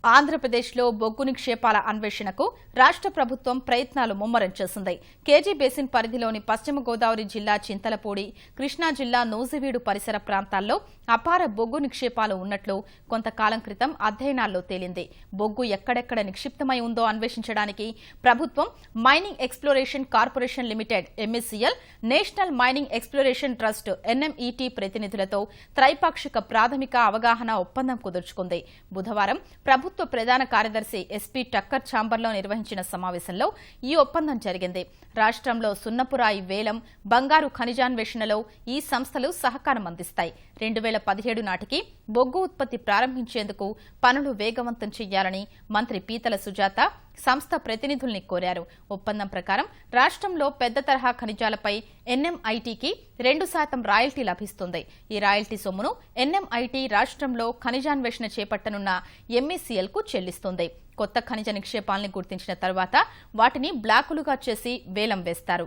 ఆంధ్రప్రదేశ్లో బొగ్గు నిక్షేపాల అన్వేషణకు రాష్ట్ర ప్రభుత్వం ప్రయత్నాలు ముమ్మరం చేసింది. కేజీ బేసిన్ పరిధిలోని పశ్చిమ గోదావరి జిల్లా చింతలపూడి, కృష్ణా జిల్లా నూజివీడు పరిసర ప్రాంతాల్లో అపార బొగ్గు నిక్షేపాలు ఉన్నట్లు కొంతకాలం క్రితం అధ్యయనాల్లో తేలింది. బొగ్గు ఎక్కడెక్కడ నిక్షిప్తమై ఉందో అన్వేషించడానికి ప్రభుత్వం mining exploration corporation limited MSCL, national mining exploration trust NMET ప్రతినిధులతో త్రైపాక్షిక ప్రాథమిక అవగాహన ఒప్పందం కుదుర్చుకుంది. బుధవారం ప్రభుత్వ ప్రధాన కార్యదర్శి ఎస్పీ టక్కర్ ఛాంబర్లో నిర్వహించిన సమావేశంలో ఈ ఒప్పందం జరిగింది. రాష్ట్రంలో సున్నపురాయి వేలం, బంగారు ఖనిజాన్వేషణలో ఈ సంస్థలు సహకారం అందిస్తాయి. 2017 నాటికి బొగ్గు ఉత్పత్తి ప్రారంభించేందుకు పనులు వేగవంతం చేయాలని మంత్రి పీతల సుజాత సంస్థ ప్రతినిధుల్ని కోరారు. ఒప్పందం ప్రకారం రాష్ట్రంలో పెద్ద తరహా ఖనిజాలపై ఎన్ఎంఐటీకి 2% రాయల్టీ లభిస్తుంది. ఈ రాయల్టీ సొమ్మును ఎన్ఎంఐటీ రాష్ట్రంలో ఖనిజాన్వేషణ చేపట్టనున్న ఎంఈసీఎల్ కు చెల్లిస్తుంది. కొత్త ఖనిజ నిక్షేపాల్ని గుర్తించిన తర్వాత వాటిని బ్లాకులుగా చేసి వేలం వేస్తారు.